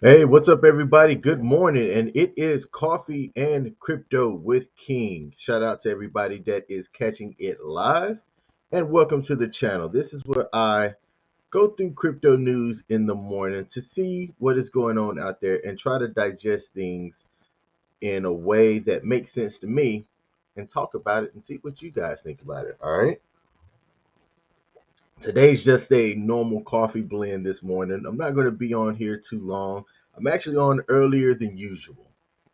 Hey, what's up, everybody? Good morning, and it is Coffee and Crypto with King. Shout out to everybody that is catching it live, and welcome to the channel. This is where I go through crypto news in the morning to see what is going on out there and try to digest things in a way that makes sense to me and talk about it and see what you guys think about it. All right. Today's just a normal coffee blend this morning. I'm not going to be on here too long. I'm actually on earlier than usual.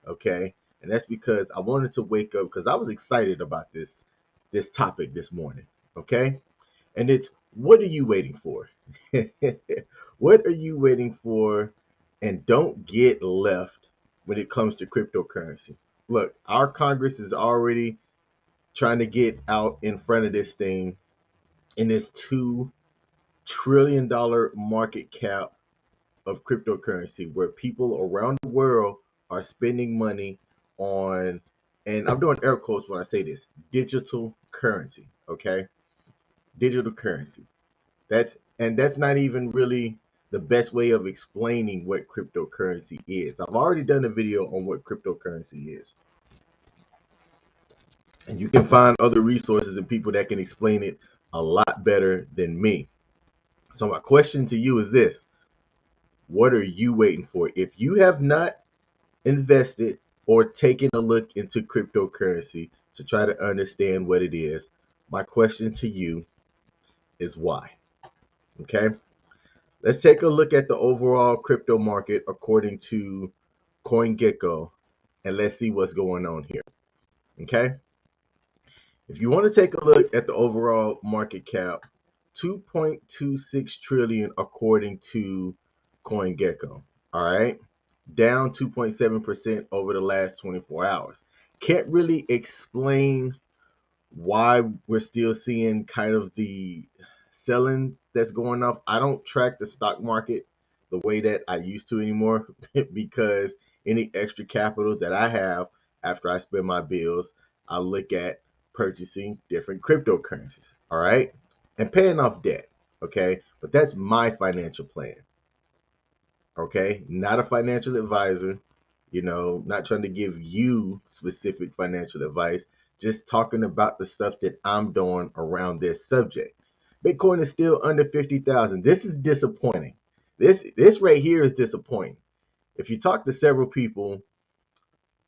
Okay. And that's because I wanted to wake up because I was excited about this topic this morning. Okay. And it's what are you waiting for? What are you waiting for? And don't get left when it comes to cryptocurrency. Look, our Congress is already trying to get out in front of this thing in this $2 trillion market cap of cryptocurrency where people around the world are spending money on, and I'm doing air quotes when I say this, digital currency. Okay. Digital currency. That's not even really the best way of explaining what cryptocurrency is. I've already done a video on what cryptocurrency is. And you can find other resources and people that can explain it a lot better than me. So my question to you is this: what are you waiting for? If you have not invested or taken a look into cryptocurrency to try to understand what it is, my question to you is why? Okay. Let's take a look at the overall crypto market according to CoinGecko and let's see what's going on here. Okay. If you want to take a look at the overall market cap, 2.26 trillion according to CoinGecko. All right. Down 2.7% over the last 24 hours. Can't really explain why we're still seeing kind of the selling that's going off. I don't track the stock market the way that I used to anymore because any extra capital that I have after I spend my bills, I look at purchasing different cryptocurrencies, all right? And paying off debt, okay? But that's my financial plan, okay? Not a financial advisor, not trying to give you specific financial advice, just talking about the stuff that I'm doing around this subject. Bitcoin is still under 50,000. This is disappointing. This right here is disappointing. If you talk to several people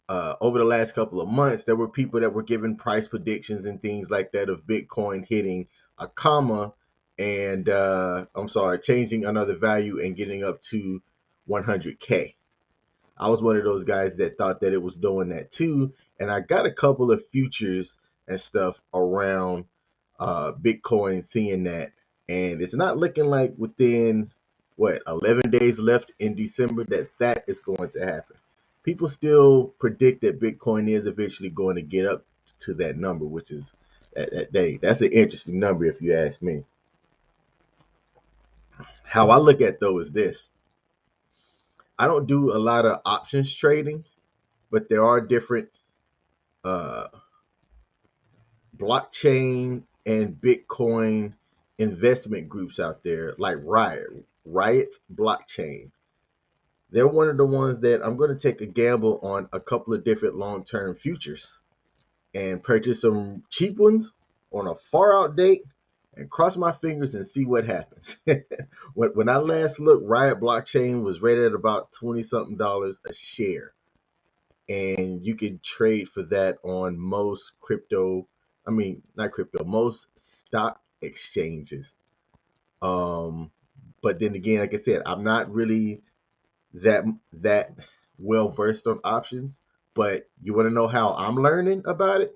over the last couple of months, there were people that were giving price predictions and things like that of Bitcoin hitting a comma and I'm sorry, changing another value and getting up to 100K. I was one of those guys that thought that it was doing that too. And I got a couple of futures and stuff around Bitcoin seeing that. And it's not looking like within, 11 days left in December that is going to happen. People still predict that Bitcoin is eventually going to get up to that number, which is that day. That's an interesting number if you ask me. How I look at though is this: I don't do a lot of options trading, but there are different uh, blockchain and Bitcoin investment groups out there like Riot Blockchain. They're one of the ones that I'm going to take a gamble on a couple of different long term futures and purchase some cheap ones on a far out date and cross my fingers and see what happens. When I last looked, Riot Blockchain was rated at about 20 something dollars a share. And you can trade for that on most not crypto, most stock exchanges. Um, but then again, like I said, I'm not really that well versed on options. But you want to know how I'm learning about it?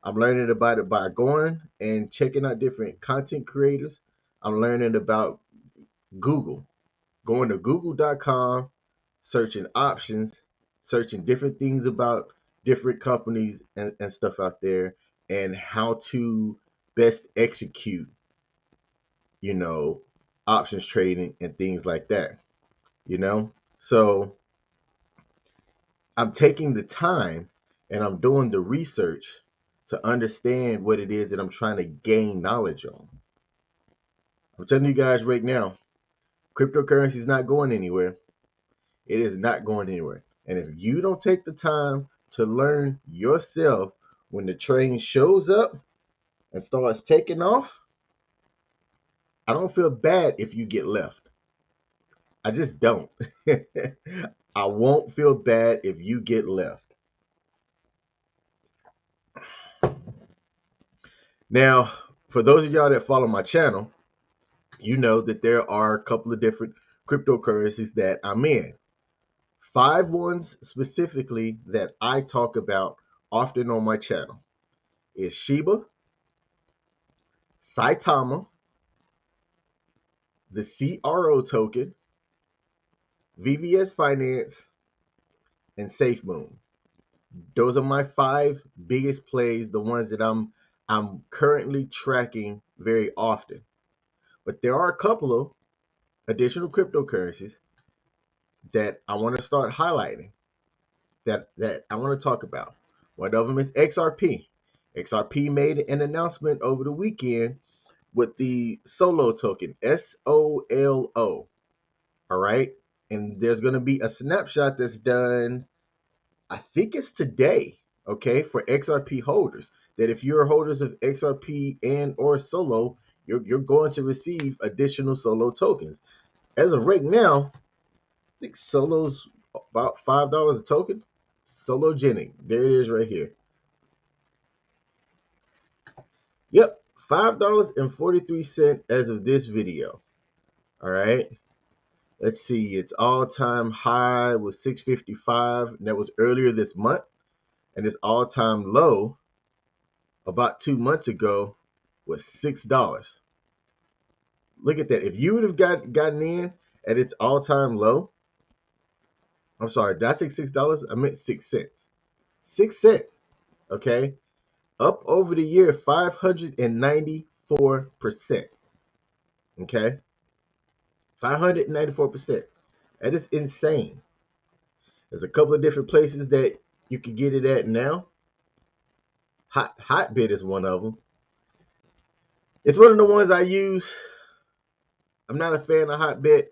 I'm learning about it by going and checking out different content creators. I'm learning about Google, going to google.com, searching options, searching different things about different companies and stuff out there, and how to best execute, you know, options trading and things like that. So I'm taking the time and I'm doing the research to understand what it is that I'm trying to gain knowledge on. I'm telling you guys right now, cryptocurrency is not going anywhere. It is not going anywhere. And if you don't take the time to learn yourself when the train shows up and starts taking off, I don't feel bad if you get left. I just don't. I won't feel bad if you get left. Now, for those of y'all that follow my channel, you know that there are a couple of different cryptocurrencies that I'm in. 5 ones specifically that I talk about often on my channel is Shiba, Saitama, the CRO token, VVS Finance, and SafeMoon. Those are my 5 biggest plays, the ones that I'm currently tracking very often. But there are a couple of additional cryptocurrencies that I want to start highlighting, that I want to talk about. One of them is XRP. XRP made an announcement over the weekend with the Solo token, SOLO. All right. And there's going to be a snapshot that's done, I think it's today, okay, for XRP holders. That if you're holders of XRP and or Solo, you're going to receive additional Solo tokens. As of right now, I think Solo's about $5 a token. Sologenic. There it is right here. Yep, $5.43 as of this video. All right. Let's see. Its all-time high was 655, and that was earlier this month. And its all-time low about 2 months ago was $6. Look at that. If you would have gotten in at its all-time low, I'm sorry, did I say $6? I meant 6 cents. 6 cents. Okay. Up over the year 594%. Okay. 594%. That is insane. There's a couple of different places that you can get it at now. Hotbit is one of them. It's one of the ones I use. I'm not a fan of Hotbit,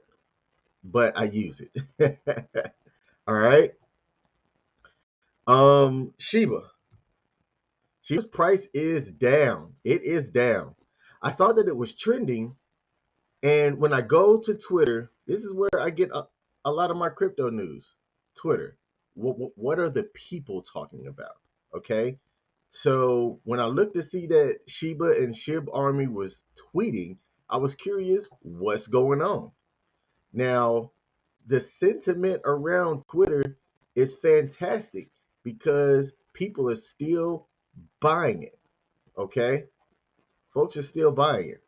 but I use it. All right. Shiba. Shiba's price is down. It is down. I saw that it was trending, and when I go to Twitter, this is where I get a lot of my crypto news. Twitter. What are the people talking about? Okay. So when I looked to see that Shiba and Shib Army was tweeting, I was curious what's going on. Now, the sentiment around Twitter is fantastic because people are still buying it. Okay? Folks are still buying it.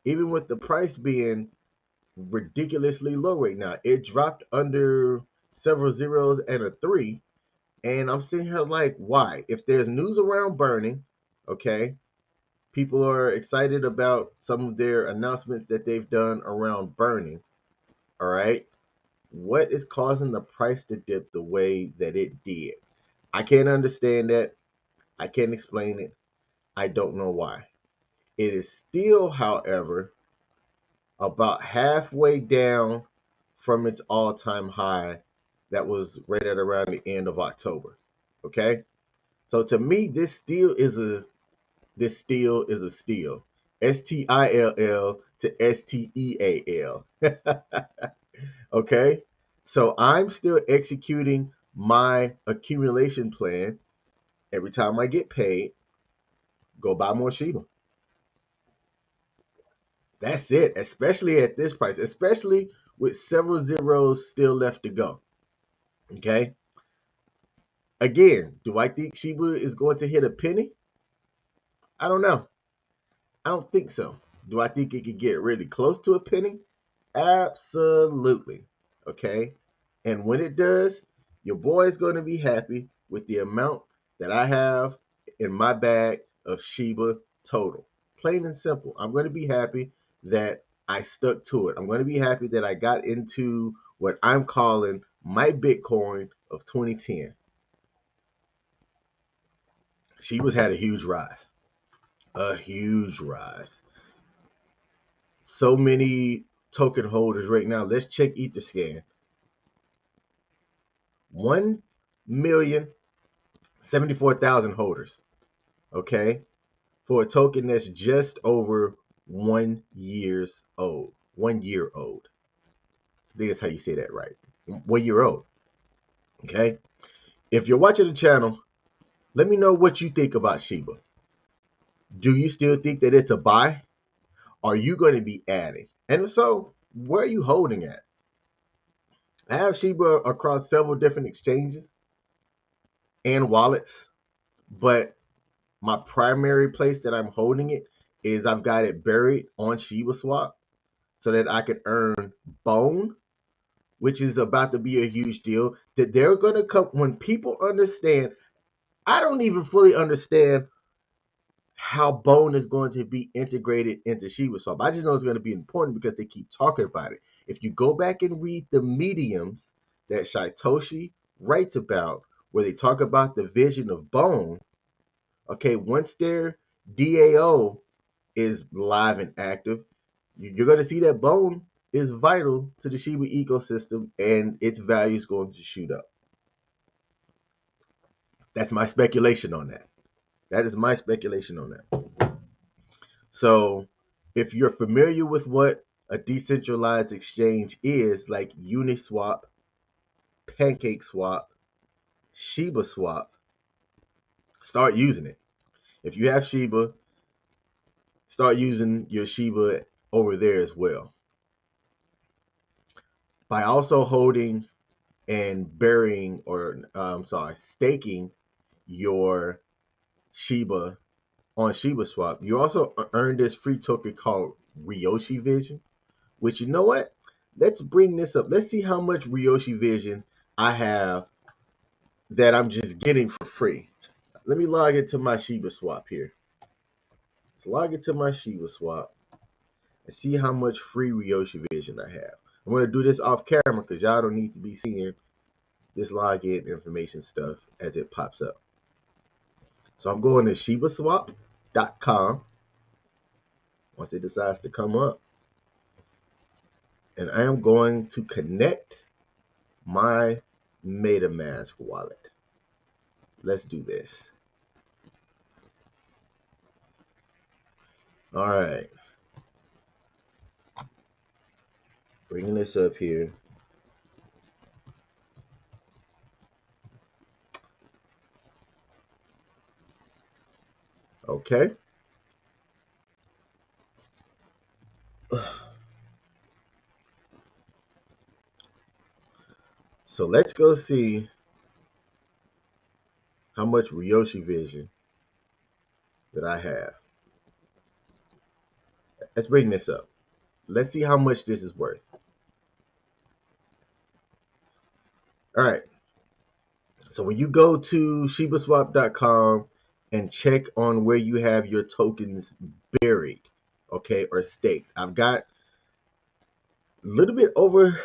Even with the price being ridiculously low right now. It dropped under several zeros and a 3. And I'm sitting here like, why? If there's news around burning, okay, people are excited about some of their announcements that they've done around burning. All right. What is causing the price to dip the way that it did? I can't understand that. I can't explain it. I don't know why. It is still, however, about halfway down from its all-time high that was right at around the end of October. Okay? So to me, this still is a steal. STILL to STEAL. Okay? So I'm still executing my accumulation plan. Every time I get paid, go buy more Shiba. That's it, especially at this price, especially with several zeros still left to go. Okay? Again, do I think Shiba is going to hit a penny? I don't know. I don't think so. Do I think it could get really close to a penny? Absolutely. Okay? And when it does, your boy is going to be happy with the amount that I have in my bag of Shiba total. Plain and simple. I'm going to be happy that I stuck to it. I'm going to be happy that I got into what I'm calling my Bitcoin of 2010. Shiba's had a huge rise. A huge rise. So many token holders right now. Let's check Etherscan. 1,074,000 holders, okay, for a token that's just over 1 year old. 1 year old. I think that's how you say that right. 1 year old. Okay. If you're watching the channel, let me know what you think about Shiba. Do you still think that it's a buy? Are you going to be adding? And if so, where are you holding at? I have Shiba across several different exchanges and wallets, but my primary place that I'm holding it is I've got it buried on Shiba Swap so that I can earn Bone, which is about to be a huge deal. That they're going to come when people understand. I don't even fully understand how Bone is going to be integrated into Shiba Swap. I just know it's going to be important because they keep talking about it. If you go back and read the mediums that Satoshi writes about, where they talk about the vision of Bone, okay, once their DAO is live and active, you're going to see that Bone is vital to the Shiba ecosystem and its value is going to shoot up. That's my speculation on that. That is my speculation on that. So if you're familiar with what a decentralized exchange is, like Uniswap, PancakeSwap, Shiba Swap, start using it. If you have Shiba, start using your Shiba over there as well. By also holding and burying, or staking your Shiba on Shiba Swap, you also earn this free token called Ryoshi Vision, which, you know what? Let's bring this up. Let's see how much Ryoshi Vision I have that I'm just getting for free. Let me log into my Shiba Swap here. Let's log into my Shiba Swap and see how much free Ryoshi Vision I have. I'm going to do this off camera because y'all don't need to be seeing this login information stuff as it pops up. So I'm going to shibaswap.com once it decides to come up. And I am going to connect my MetaMask wallet. Let's do this. All right. Bringing this up here. Okay. So let's go see how much Ryoshi Vision that I have. Let's bring this up. Let's see how much this is worth. All right. So when you go to shibaswap.com and check on where you have your tokens buried, okay, or staked, I've got a little bit over,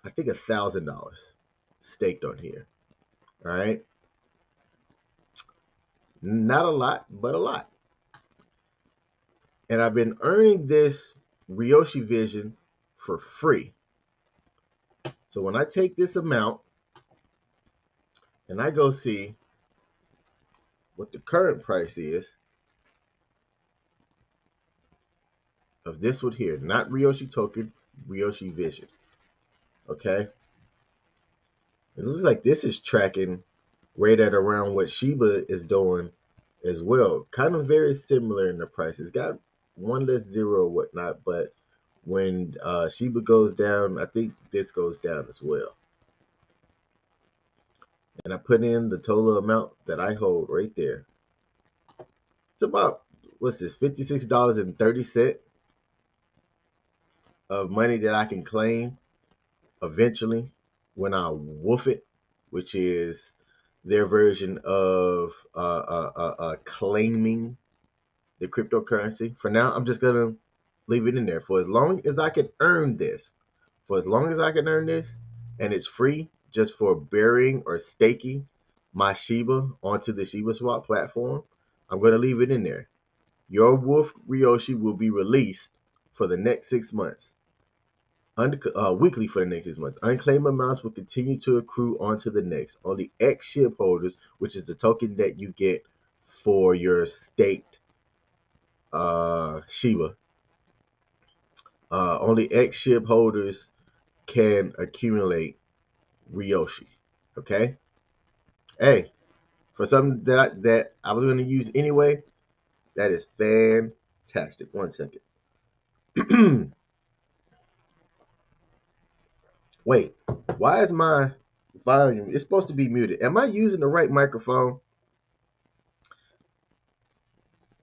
I think, $1,000 staked on here. All right. Not a lot, but a lot. And I've been earning this Ryoshi Vision for free. So when I take this amount and I go see what the current price is of this one here, not Ryoshi token, Ryoshi Vision. Okay. It looks like this is tracking right at around what Shiba is doing as well. Kind of very similar in the price. It's got one less zero or whatnot, but when Shiba goes down, I think this goes down as well. And I put in the total amount that I hold right there. It's about, what's this, $56.30 of money that I can claim eventually when I woof it, which is their version of claiming the cryptocurrency. For now, I'm just gonna leave it in there for as long as I can earn this. For as long as I can earn this, and it's free just for burying or staking my Shiba onto the Shiba Swap platform, I'm gonna leave it in there. Your Wolf Ryoshi will be released for the next 6 months weekly for the next 6 months. Unclaimed amounts will continue to accrue onto the next. Only X SHIB holders, which is the token that you get for your state Shiba, only X SHIB holders can accumulate Ryoshi. Okay? Hey, for something that I was going to use anyway, that is fantastic. 1 second. Wait, why is my volume? It's supposed to be muted. Am I using the right microphone?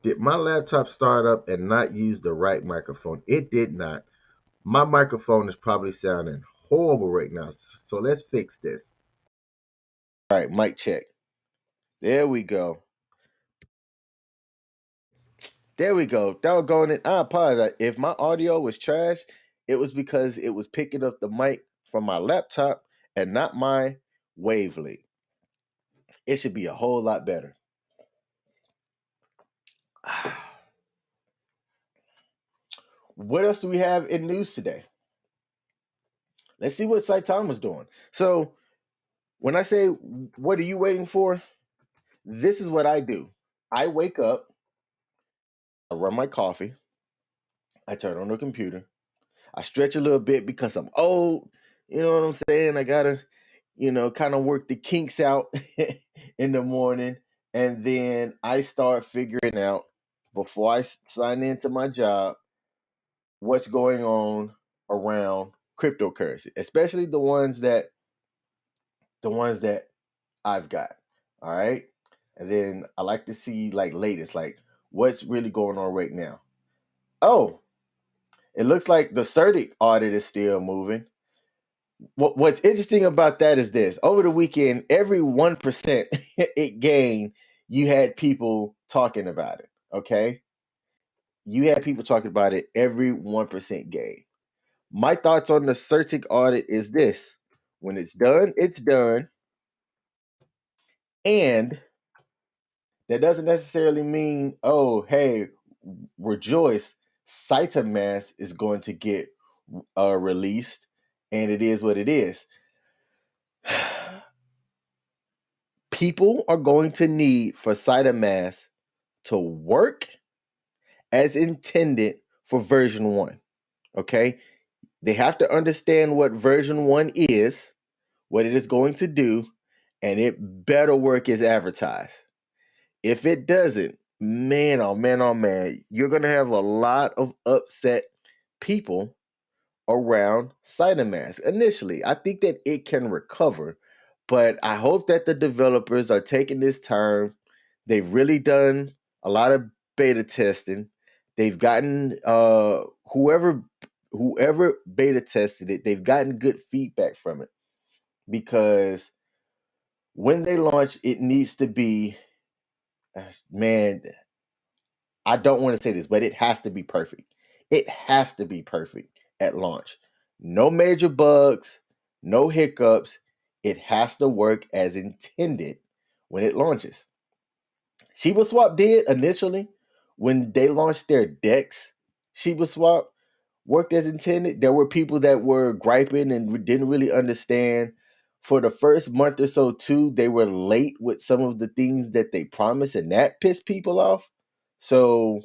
Did my laptop start up and not use the right microphone? It did not. My microphone is probably sounding horrible right now. So let's fix this. All right, mic check. There we go. There we go. Doggone it. I apologize. If my audio was trash, it was because it was picking up the mic from my laptop and not my wavelength. It should be a whole lot better. What else do we have in news today? Let's see what Saitama's doing. So when I say, what are you waiting for? This is what I do. I wake up, I run my coffee, I turn on the computer, I stretch a little bit because I'm old. You know what I'm saying? I gotta, kind of work the kinks out in the morning. And then I start figuring out, before I sign into my job, what's going on around cryptocurrency, especially the ones that I've got. All right. And then I like to see like latest, like what's really going on right now. Oh, it looks like the CertIC audit is still moving. What's interesting about that is this: over the weekend, every 1% it gained, you had people talking about it. Okay, you had people talking about it. Every 1% gain. My thoughts on the CertIC audit is this: when it's done, it's done, and that doesn't necessarily mean, oh, hey, rejoice, Saitamass is going to get released, and it is what it is. People are going to need for Saitamass to work as intended for version 1. Okay? They have to understand what version 1 is, what it is going to do, and it better work as advertised. If it doesn't, man, oh man, oh man, you're going to have a lot of upset people around Saitamass. Initially, I think that it can recover, but I hope that the developers are taking this time. They've really done a lot of beta testing. They've gotten whoever beta tested it, they've gotten good feedback from it, because when they launch, it needs to be, man, I don't want to say this, but it has to be perfect. It has to be perfect at launch. No major bugs, no hiccups. It has to work as intended when it launches. Shiba Swap did initially when they launched their DEX. Shiba Swap worked as intended. There were people that were griping and didn't really understand. For the first month or so, too, they were late with some of the things that they promised, and that pissed people off. So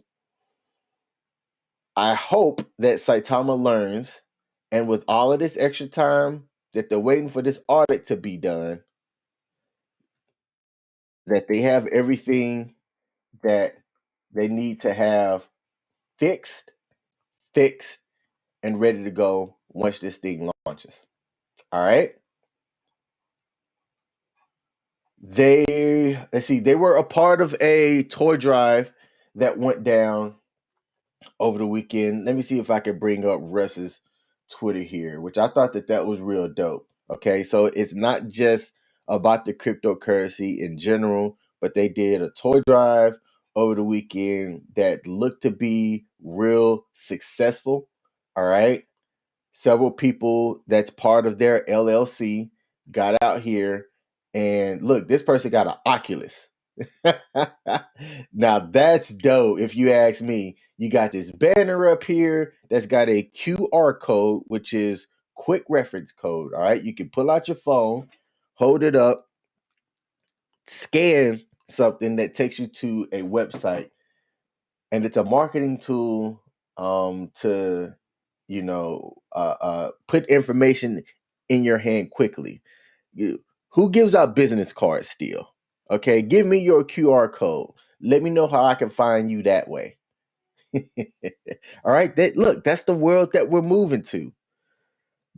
I hope that Saitama learns, and with all of this extra time that they're waiting for this audit to be done, that they have everything that they need to have fixed, and ready to go once this thing launches. All right. They were a part of a toy drive that went down over the weekend. Let me see if I can bring up Russ's Twitter here, which I thought that was real dope. Okay, so it's not just about the cryptocurrency in general, but they did a toy drive over the weekend that looked to be real successful. All right, several people that's part of their LLC got out here, and look, this person got an Oculus. Now that's dope if you ask me. You got this banner up here that's got a QR code, which is quick reference code. All right. You can pull out your phone, hold it up, scan something that takes you to a website, and it's a marketing tool to put information in your hand quickly. Who gives out business cards still? Okay, give me your QR code. Let me know how I can find you that way. All right, that's the world that we're moving to.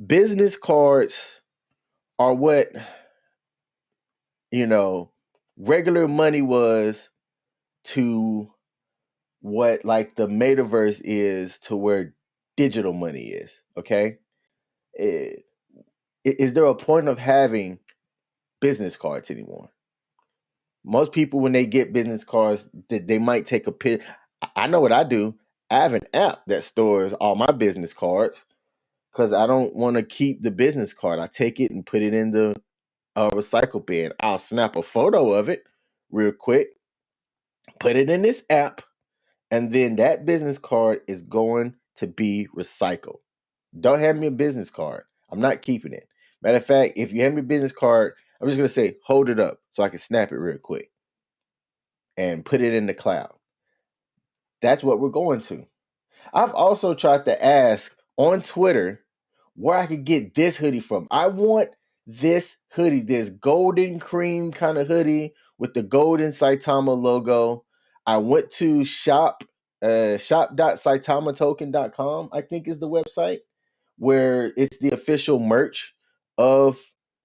Business cards are what you know regular money was to what like the metaverse is to where digital money is. Okay, Eh, is there a point of having business cards anymore? Most people, when they get business cards, they might take a pic. I know what I do. I have an app that stores all my business cards because I don't want to keep the business card. I take it and put it in the recycle bin. I'll snap a photo of it real quick, put it in this app, and then that business card is going to be recycled. Don't hand me a business card. I'm not keeping it. Matter of fact, if you hand me a business card, I'm just going to say, hold it up so I can snap it real quick and put it in the cloud. That's what we're going to. I've also tried to ask on Twitter where I could get this hoodie from. I want this hoodie, this golden cream kind of hoodie with the golden Saitama logo. I went to shop.saitamatoken.com, I think is the website, where it's the official merch of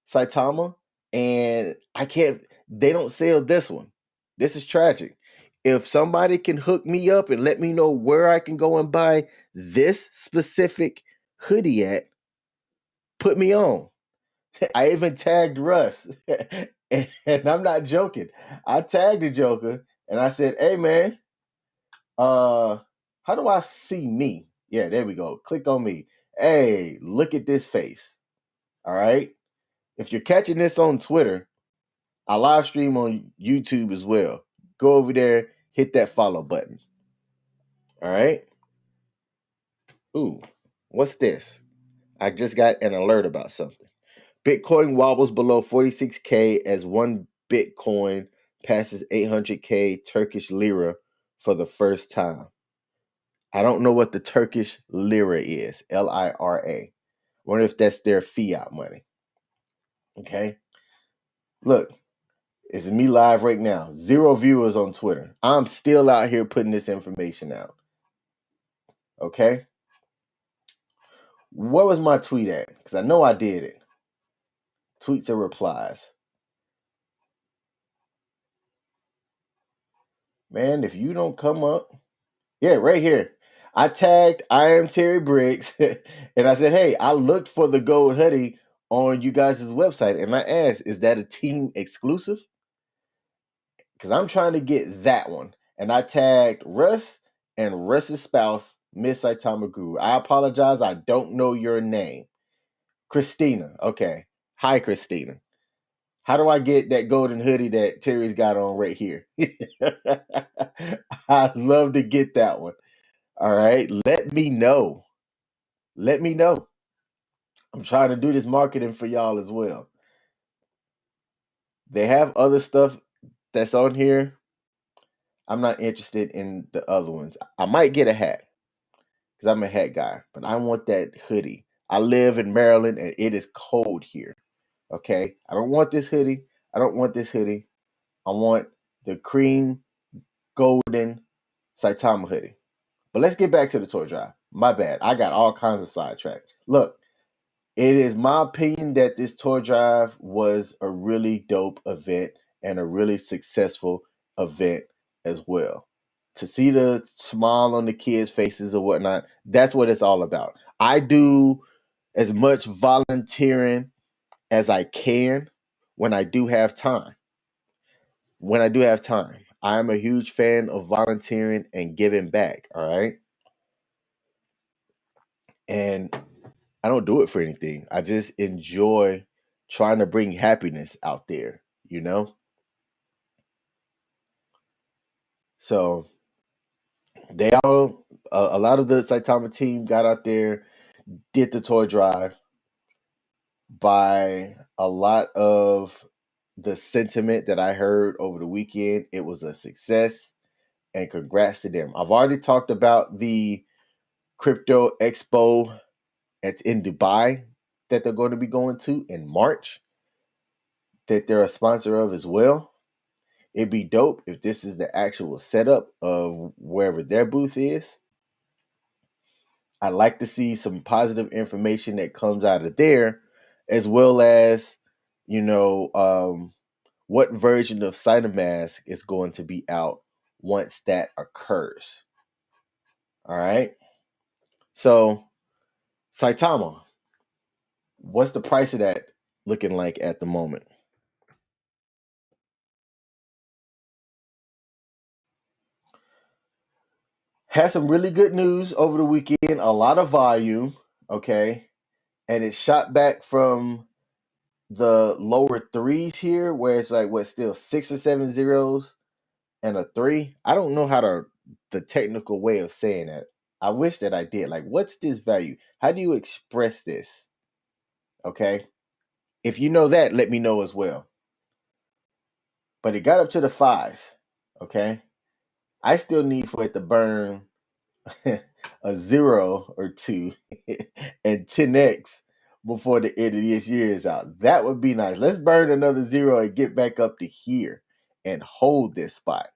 Saitama. And they don't sell this one. This is tragic. If somebody can hook me up and let me know where I can go and buy this specific hoodie at, put me on. I even tagged Russ, and I'm not joking. I tagged the Joker and I said, "Hey man, how do I see me? Yeah, there we go. Click on me. Hey, look at this face. All right. If you're catching this on Twitter, I live stream on YouTube as well. Go over there, hit that follow button. All right. Ooh, what's this? I just got an alert about something. Bitcoin wobbles below 46K as one Bitcoin passes 800K Turkish lira for the first time. I don't know what the Turkish lira is, Lira. Wonder if that's their fiat money. Okay. Look, it's me live right now. 0 viewers on Twitter. I'm still out here putting this information out. Okay. Where was my tweet at? Because I know I did it. Tweets and replies. Man, if you don't come up, yeah, right here. I tagged I am Terry Briggs and I said, hey, I looked for the gold hoodie on you guys' website and I asked, is that a team exclusive? Because I'm trying to get that one. And I tagged Russ and Russ's spouse, Miss Saitama Guru. I apologize. I don't know your name. Christina. Okay. Hi, Christina. How do I get that golden hoodie that Terry's got on right here? I'd love to get that one. All right. Let me know. Let me know. I'm trying to do this marketing for y'all as well. They have other stuff that's on here. I'm not interested in the other ones. I might get a hat because I'm a hat guy, but I want that hoodie. I live in Maryland and it is cold here. Okay. I don't want this hoodie. I don't want this hoodie. I want the cream golden Saitama hoodie. But let's get back to the toy drive. My bad. I got all kinds of sidetracked. Look, it is my opinion that this toy drive was a really dope event and a really successful event as well. To see the smile on the kids' faces or whatnot, that's what it's all about. I do as much volunteering as I can when I do have time. When I do have time, I'm a huge fan of volunteering and giving back. All right. And I don't do it for anything. I just enjoy trying to bring happiness out there, you know? So a lot of the Saitama team got out there, did the toy drive. By a lot of the sentiment that I heard over the weekend, it was a success, and congrats to them. I've already talked about the crypto expo that's in Dubai that they're going to be going to in March, that they're a sponsor of as well. It'd be dope if this is the actual setup of wherever their booth is. I'd like to see some positive information that comes out of there, as well as, you know, what version of Cytomask is going to be out once that occurs. All right. So, Saitama, what's the price of that looking like at the moment? Had some really good news over the weekend, a lot of volume, okay? And it shot back from the lower threes here, where it's like what, still 6 or 7 zeros and a three. I don't know how to the technical way of saying that. I wish that I did. Like, what's this value? How do you express this? Okay. If you know that, let me know as well. But it got up to the fives. Okay. I still need for it to burn a zero or two and 10x before the end of this year is out. That would be nice. Let's burn another zero and get back up to here and hold this spot.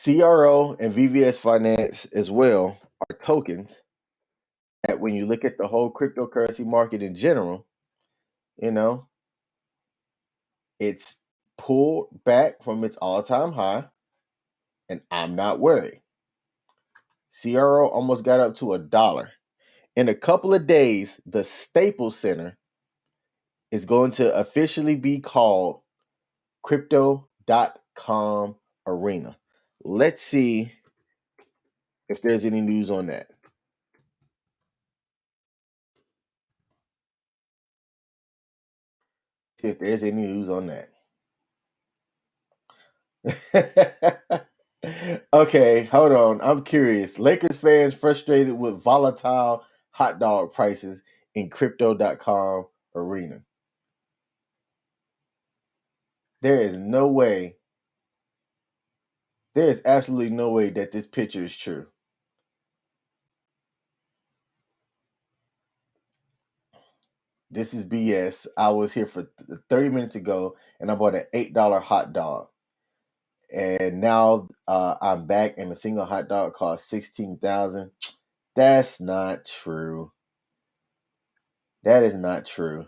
CRO and VVS Finance as well are tokens that when you look at the whole cryptocurrency market in general, you know, it's pulled back from its all-time high, and I'm not worried. CRO almost got up to $1. In a couple of days, the Staples Center is going to officially be called Crypto.com Arena. Let's see if there's any news on that. See if there's any news on that. Okay, hold on. I'm curious. Lakers fans frustrated with volatile hot dog prices in Crypto.com Arena. There is no way, there is absolutely no way that this picture is true. This is BS. I was here for 30 minutes ago and I bought an $8 hot dog. And now I'm back and a single hot dog costs 16,000. That's not true. That is not true.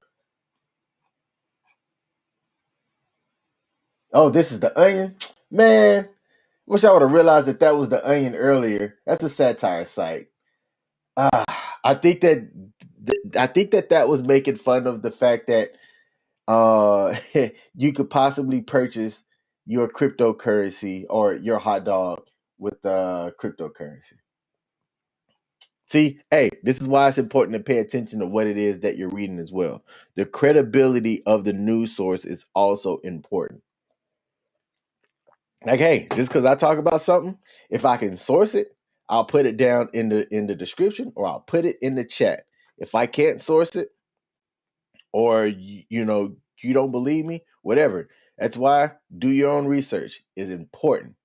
Oh, this is the Onion? Man, wish I would have realized that that was the Onion earlier. That's a satire site. I think that that was making fun of the fact that uh you could possibly purchase your cryptocurrency or your hot dog with cryptocurrency. See, hey, this is why it's important to pay attention to what it is that you're reading as well. The credibility of the news source is also important. Like, hey, just because I talk about something, if I can source it, I'll put it down in the description or I'll put it in the chat. If I can't source it, or you don't believe me, whatever. That's why do your own research is important.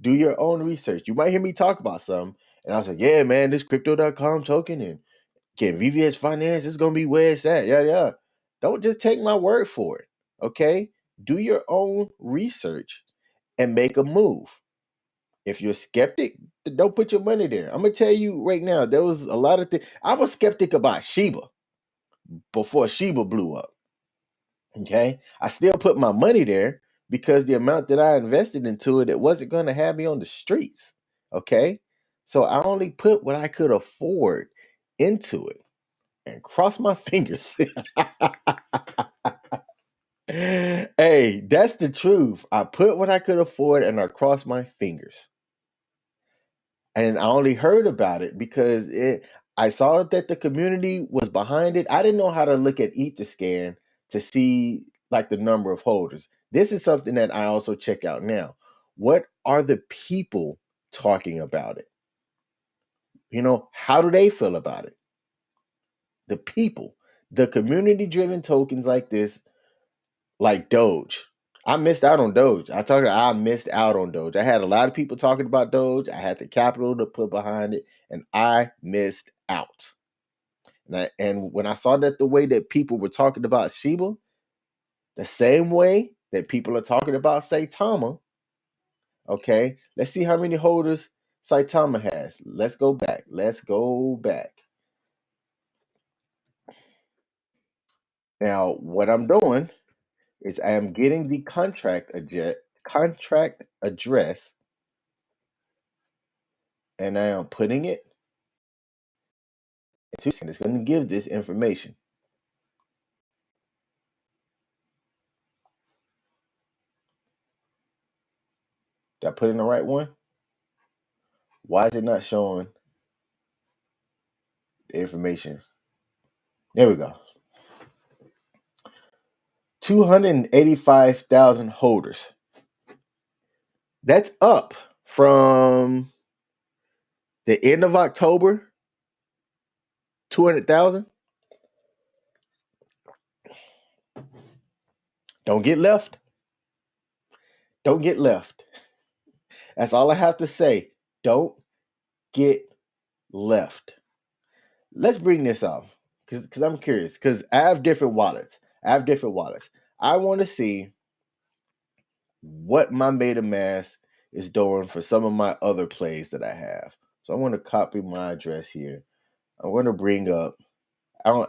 Do your own research. You might hear me talk about something, and I was like, yeah, man, this crypto.com token and can VVS Finance is gonna be where it's at. Yeah, yeah. Don't just take my word for it. Okay? Do your own research and make a move. If you're a skeptic, don't put your money there. I'm gonna tell you right now, there was a lot of things. I'm a skeptic about Shiba before Shiba blew up. Okay. I still put my money there because the amount that I invested into it, it wasn't going to have me on the streets. Okay. So I only put what I could afford into it and cross my fingers. Hey, that's the truth. I put what I could afford and I crossed my fingers. And I only heard about it because I saw that the community was behind it. I didn't know how to look at Etherscan to see like the number of holders. This is something that I also check out now. What are the people talking about it? How do they feel about it? The people, the community driven tokens like this, like Doge. I missed out on Doge. I missed out on Doge. I had a lot of people talking about Doge. I had the capital to put behind it, and I missed out. And when I saw that the way that people were talking about Shiba, the same way that people are talking about Saitama, okay, let's see how many holders Saitama has. Let's go back. Now, what I'm doing is I am getting the contract address, and I am putting it into, and it's going to give this information. Did I put in the right one? Why is it not showing the information? There we go. 285,000 holders. That's up from the end of October, 200,000. Don't get left. Don't get left. That's all I have to say. Don't get left. Let's bring this off because I'm curious, because I have different wallets. I want to see what my MetaMask is doing for some of my other plays that I have. So I'm going to copy my address here. I'm going to bring up. I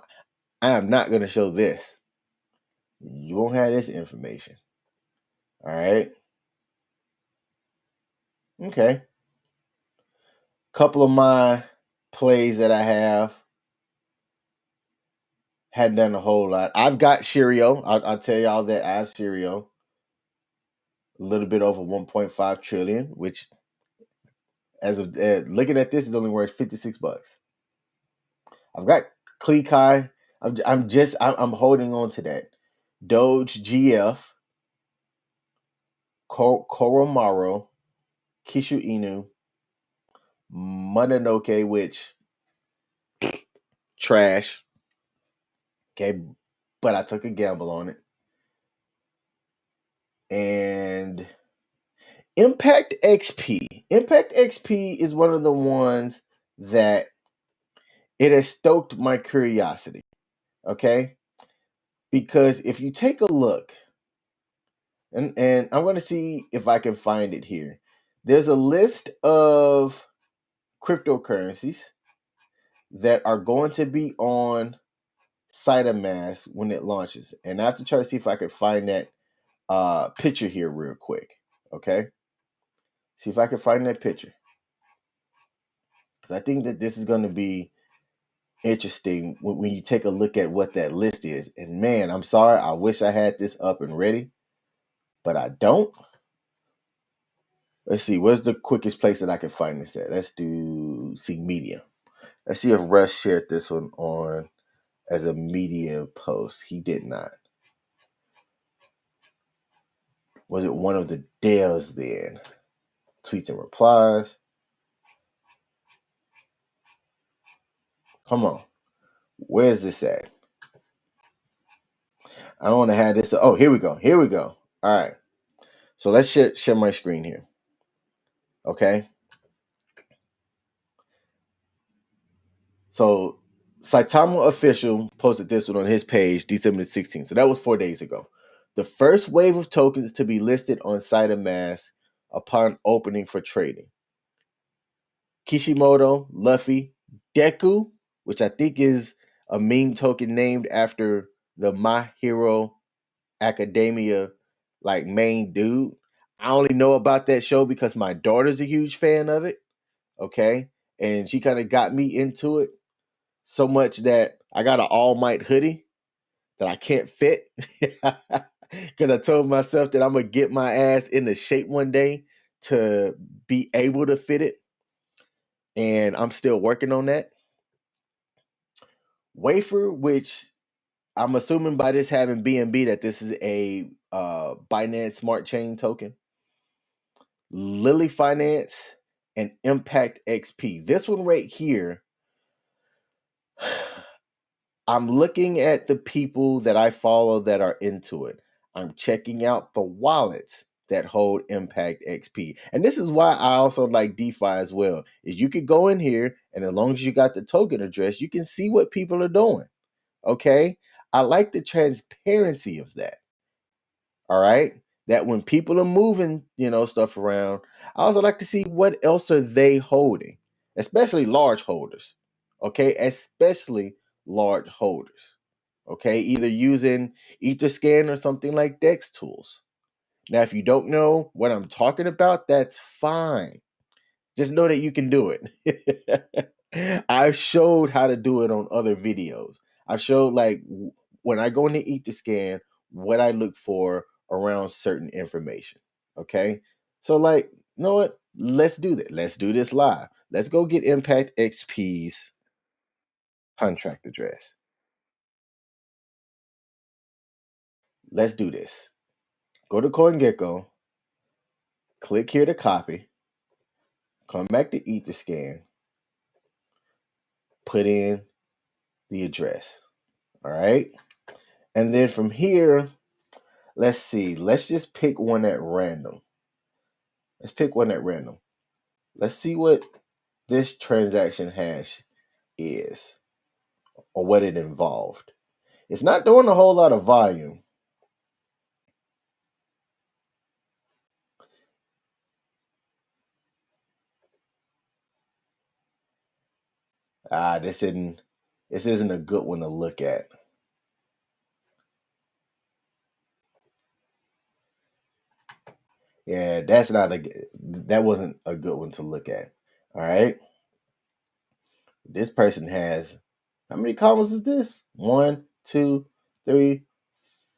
am not going to show this. You won't have this information. All right. Okay. Couple of my plays that I have hadn't done a whole lot. I've got Shirio. I'll tell y'all that I have Shirio. A little bit over 1.5 trillion, which, as of looking at this, is only worth $56. I've got KuCoin. I'm holding on to that. Doge GF, Koromaro, Kishu Inu, Mononoke, which trash. Okay, but I took a gamble on it. And Impact XP. Impact XP is one of the ones that it has stoked my curiosity. Okay? Because if you take a look, and I'm going to see if I can find it here. There's a list of cryptocurrencies that are going to be on SiteMask when it launches. And I have to try to see if I can find that picture here real quick. Okay? See if I can find that picture. Because I think that this is going to be interesting when you take a look at what that list is. And man, I'm sorry, I wish I had this up and ready, but I don't. Let's see, where's the quickest place that I can find this at? Let's see Medium. Let's see if Russ shared this one on as a Medium post. He did not. Was it one of the Dales then? Tweets and replies. Come on. Where's this at? I don't want to have this. Oh, here we go. All right. So let's share my screen here. Okay. So Saitama Official posted this one on his page December 16th. So that was 4 days ago. The first wave of tokens to be listed on SiteMask upon opening for trading. Kishimoto, Luffy, Deku, which I think is a meme token named after the My Hero Academia main dude. I only know about that show because my daughter's a huge fan of it. Okay. And she kind of got me into it so much that I got an All Might hoodie that I can't fit. Because I told myself that I'm going to get my ass into shape one day to be able to fit it. And I'm still working on that. Wafer, which I'm assuming by this having BNB that this is a Binance Smart Chain token. Lily Finance and Impact XP. This one right here, I'm looking at the people that I follow that are into it. I'm checking out the wallets that hold Impact XP. And this is why I also like DeFi as well. Is you could go in here and as long as you got the token address, you can see what people are doing. Okay? I like the transparency of that. All right? That when people are moving, stuff around, I also like to see what else are they holding, especially large holders. Okay? Especially large holders. Okay? Either using Etherscan or something like Dex tools. Now, if you don't know what I'm talking about, that's fine. Just know that you can do it. I've showed how to do it on other videos. I showed when I go into Etherscan, what I look for around certain information. Okay. So you know what? Let's do that. Let's do this live. Let's go get Impact XP's contract address. Let's do this. Go to CoinGecko, click here to copy, come back to Etherscan, put in the address. All right. And then from here, let's see. Let's just pick one at random. Let's pick one at random. Let's see what this transaction hash is or what it involved. It's not doing a whole lot of volume. This isn't a good one to look at. Yeah, that wasn't a good one to look at. All right. This person has how many commas is this? 1, 2, 3,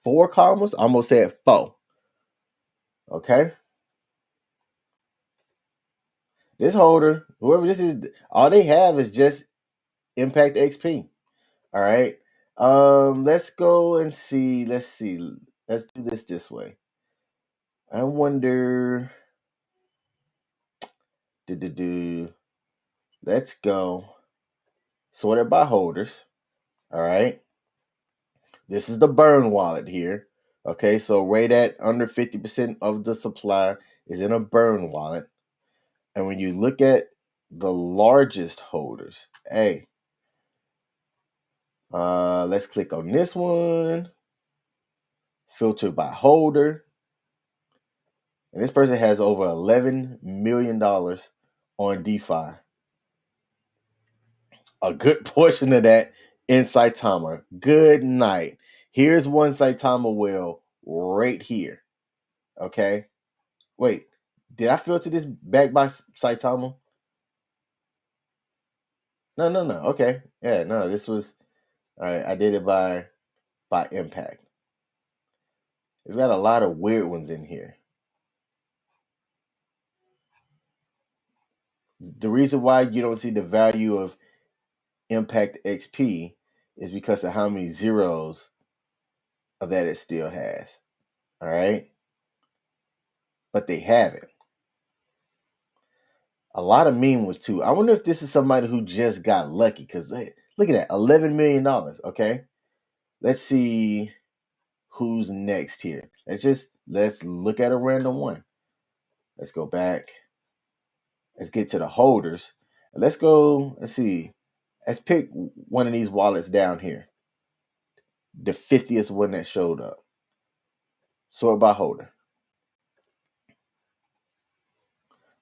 4 commas. I almost said 4. Okay. This holder, whoever this is, all they have is just Impact XP. All right. Let's go and see. Let's see. Let's do this way. I wonder. Let's go. Sorted by holders. All right. This is the burn wallet here. Okay, so right at under 50% of the supply is in a burn wallet. And when you look at the largest holders, hey, let's click on this one. Filter by holder. And this person has over $11 million on DeFi. A good portion of that in Saitama. Good night. Here's one Saitama whale right here. Okay. Wait, did I filter this back by Saitama? No. Okay. Yeah, no, this was all right. I did it by impact. It's got a lot of weird ones in here. The reason why you don't see the value of Impact XP is because of how many zeros of that it still has. All right. But they have it. A lot of meme ones too. I wonder if this is somebody who just got lucky because look at that, $11 million. Okay. Let's see who's next here. Let's look at a random one. Let's go back. Let's get to the holders. Let's go. Let's see. Let's pick one of these wallets down here. The 50th one that showed up. Sort by holder.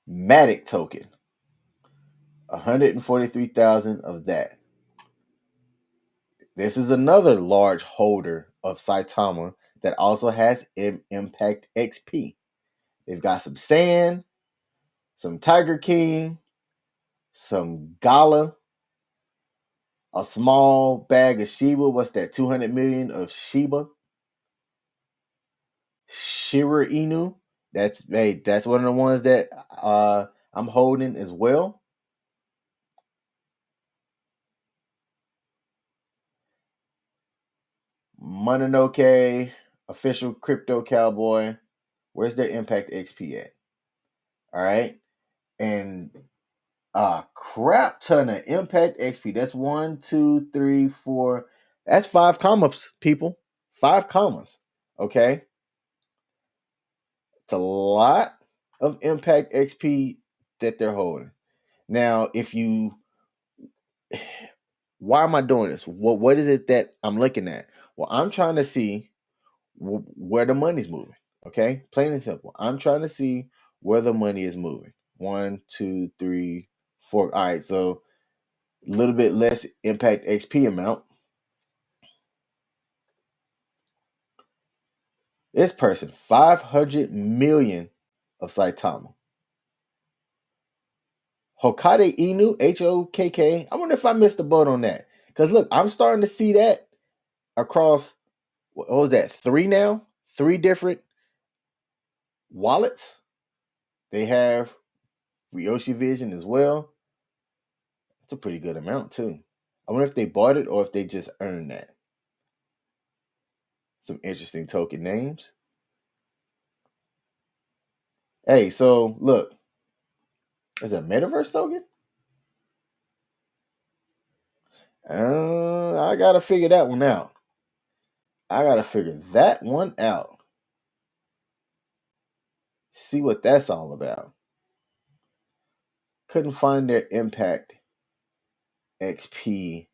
Matic token. 143,000 of that. This is another large holder of Saitama that also has Impact XP. They've got some Sand, some Tiger King, some Gala, a small bag of Shiba. What's that? 200 million of Shiba. Shiba Inu. That's one of the ones that I'm holding as well. Mononoke, official crypto cowboy. Where's their Impact XP at? All right. And a crap ton of Impact XP. That's 1, 2, 3, 4. That's 5 commas, people. 5 commas. Okay. It's a lot of Impact XP that they're holding. Now, why am I doing this? What is it that I'm looking at? Well, I'm trying to see where the money's moving. Okay, plain and simple. I'm trying to see where the money is moving. 1, 2, 3, 4. All right, so a little bit less Impact XP amount. This person, 500 million of Saitama. Hokade Inu, HOKK. I wonder if I missed the boat on that. Because look, I'm starting to see that across, what was that, 3 now? 3 different wallets. They have Ryoshi Vision as well. It's a pretty good amount too. I wonder if they bought it or if they just earned that. Some interesting token names. Hey, so look, is a metaverse token? I gotta figure that one out. See what that's all about. Couldn't find their Impact XP,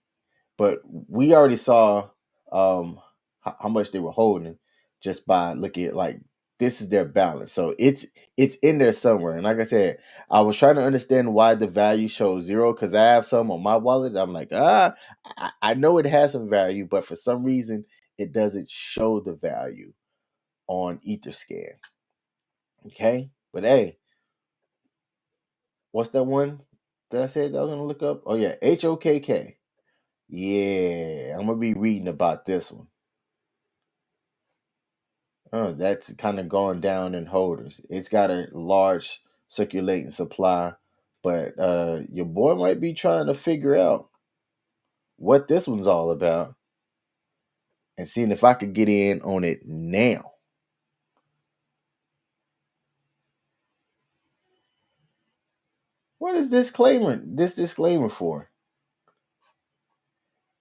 but we already saw how much they were holding just by looking at, like, this is their balance. So it's in there somewhere. And like I said, I was trying to understand why the value shows 0 because I have some on my wallet. I'm like, I know it has some value, but for some reason it doesn't show the value on Etherscan. Okay, but hey, what's that one that I said that I was gonna look up? Oh yeah, HOKK. Yeah, I'm gonna be reading about this one. Oh, that's kind of gone down in holders. It's got a large circulating supply, but your boy might be trying to figure out what this one's all about and seeing if I could get in on it now. What is this disclaimer for?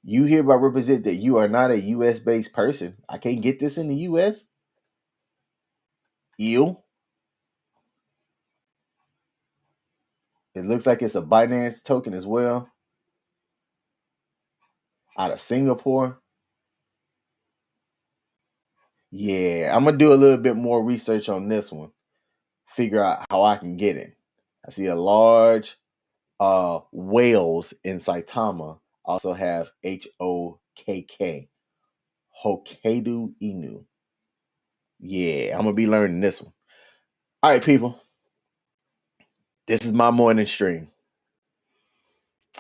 You hereby represent that you are not a US based person. I can't get this in the US. Ew. It looks like it's a Binance token as well. Out of Singapore. Yeah, I'm gonna do a little bit more research on this one. Figure out how I can get it. I see a large whales in Saitama also have HOKK. Hokkaido Inu. Yeah, I'm gonna be learning this one. All right, people. This is my morning stream.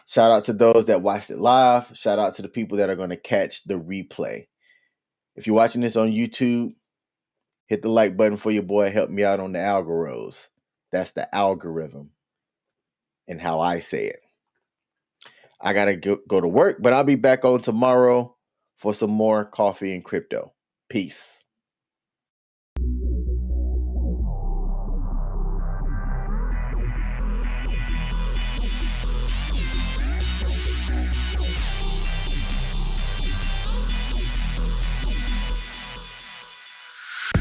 Shout out to those that watched it live. Shout out to the people that are going to catch the replay. If you're watching this on YouTube, hit the like button for your boy. Help me out on the algorithms. That's the algorithm and how I say it. I got to go to work, but I'll be back on tomorrow for some more coffee and crypto. Peace.